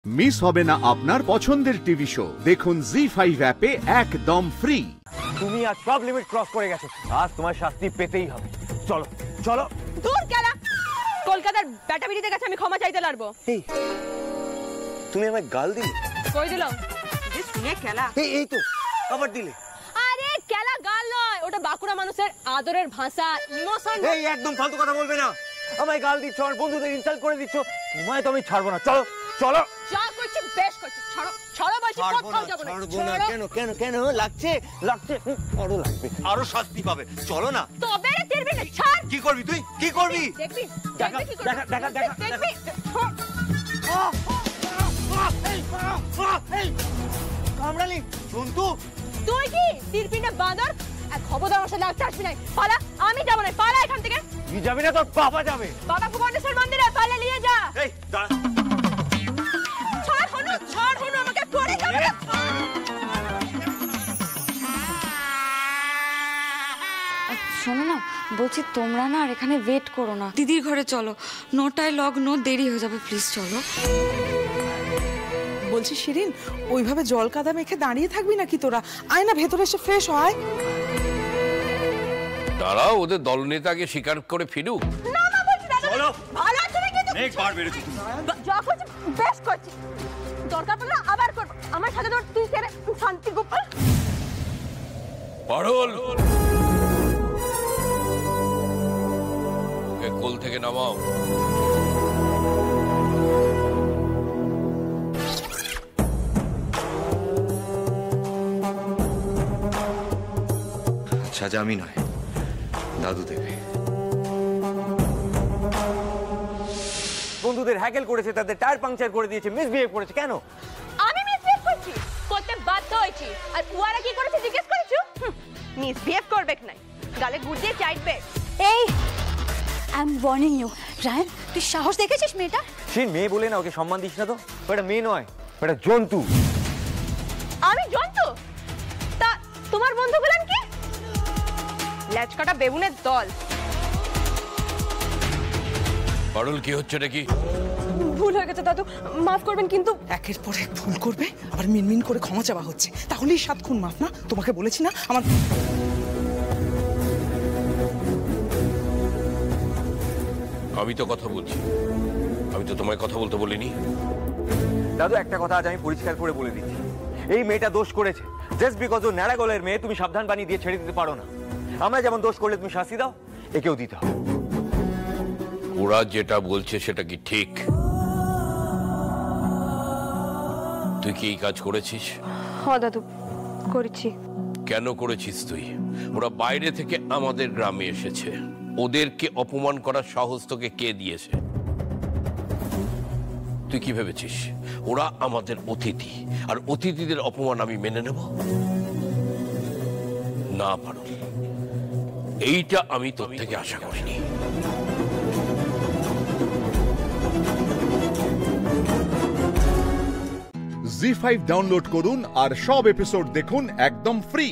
Miss হবে না আপনার পছন্দের টিভি শো। দেখুন জি5 অ্যাপে একদম ফ্রি। তুমি আজ সব লিমিট ক্রস করে গেছো, আজ তোমার শাস্তি পেতেই হবে। চলো চলো। দূর কেলা, কলকাতার ব্যাটা বিড়িতে গেছে আমি ক্ষমা চাইতে লাগবো। এই তুমি আমায় গাল দিলে? কই দিলাম? যে শুনে কেলা। এই তো আবার দিলে। আরে কেলা গাল নয়, ওটা বাঁকুড়া মানুষের আদরের ভাষা, ইমোশন। এই একদম ফালতু কথা বলবে না। আমায় গাল দিচ্ছ আর বন্ধুদের ইনসাল্ট করে দিচ্ছ, তোমায় তো আমি ছাড়বো না। চলো চলো। যা করছি বেশ করছি, ছাড়ো ছাড়ো বলছি, কোথাও যাব না। ছাড়বো না। কেন কেন কেন লাগছে লাগছে? আরো লাগবে, আরো শাস্তি পাবে। চলো না। তবে রে তেরবি না, ছাড়। কি করবি তুই? কি করবি? দেখবি দেখা দেখবি কি করবি? দেখা দেখা দেখা দেখবি। কামড়ালি জন্তু। তুই কি তিরপিনে বাঁদর? এক খবরদার আমার সাথে লাগতে আসবি না। পালা, আমি যাব না, পালা এখান থেকে। তুই যাবি না, তোর বাবা যাবে। বাবা ভুবনেশ্বর মন্দিরে, পালা নিয়ে যা। এই দাঁড়া। ছাড় হনু আমাকে পড়ে যাবে। শোনো না, বলছি তোমরা না আর এখানে ওয়েট করো না, দিদির ঘরে চলো। 9টায় লগ্ন, দেরি হয়ে যাবে, প্লিজ চলো। বলছি শিরিন, ওইভাবে জল কাদা মেখে দাঁড়িয়ে থাকবি নাকি তোরা? আয় না ভেতরে এসে ফ্রেশ হয়। দাঁড়াও, ওদের দলনেতাকে স্বীকার করে ফিরুক। না না বলছি দাদা, চলো। ভালো আছে না কিন্তু? অনেক বার বেরেছো তুমি। যা করছি বেশ করছি, দরকার পড়লে আবার করব। আমার সাথে তোর তুই কেন শান্তি গোপাল? পারুল, কোল থেকে নামাও। সাজা আমি নয়, দাদু দেবে। বন্ধুদের হ্যাকেল করেছে, তাদের টায়ার পাংচার করে দিয়েছে, মিসবিহেভ করেছে। কেন? আমি মিসবিহেভ করছি? করতে বাধ্য হয়েছি। আর উয়ারা কি করেছে জিজ্ঞেস করেছো? মিসবিহেভ করবে না, গালে গুড় দিয়ে চাইবে। এই I am warning you. Rayan, তুই সাহস দেখেছিস মেয়েটা? সে মেয়ে বলে না, ওকে সম্মান দিস না তো। ওটা মেয়ে নয়, ওটা জন্তু। আমি জন্তু? তা তোমার বন্ধু বলেন কি? ল্যাচকাটা বেবুনের দল। পারুল, কি হচ্ছে নাকি? ভুল হয়ে গেছে দাদু, মাফ করবেন। কিন্তু একের পর এক ভুল করবে, আবার মিনমিন করে ক্ষমা চাওয়া হচ্ছে। তাহলেই 7 খুন মাফ না? তোমাকে বলেছি না আমার। আমি তো কথা বলছি, আমি তো তোমায় কথা বলতে বলিনি। দাদু, একটা কথা আজ আমি পরিষ্কার করে বলে দিচ্ছি, এই মেয়েটা দোষ করেছে। জাস্ট বিকজ ও ন্যাড়া গলের মেয়ে, তুমি সাবধান বানিয়ে দিয়ে ছেড়ে দিতে পারো না। আমরা যেমন দোষ করলে তুমি শাস্তি দাও, একেও দিতে হবে। ওরা যেটা বলছে সেটা কি ঠিক? তুই কি এই কাজ করেছিস? হ্যাঁ দাদু, করেছি। কেন করেছিস তুই? ওরা বাইরে থেকে আমাদের গ্রামে এসেছে, ওদেরকে অপমান করার সাহস তোকে কে দিয়েছে? তুই কি ভেবেছিস ওরা আমাদের অতিথি, আর অতিথিদের অপমান আমি মেনে নেব? না পারুল, এইটা আমি তোর থেকে আশা করিনি। জি5 ডাউনলোড করুন আর সব এপিসোড দেখুন একদম ফ্রি।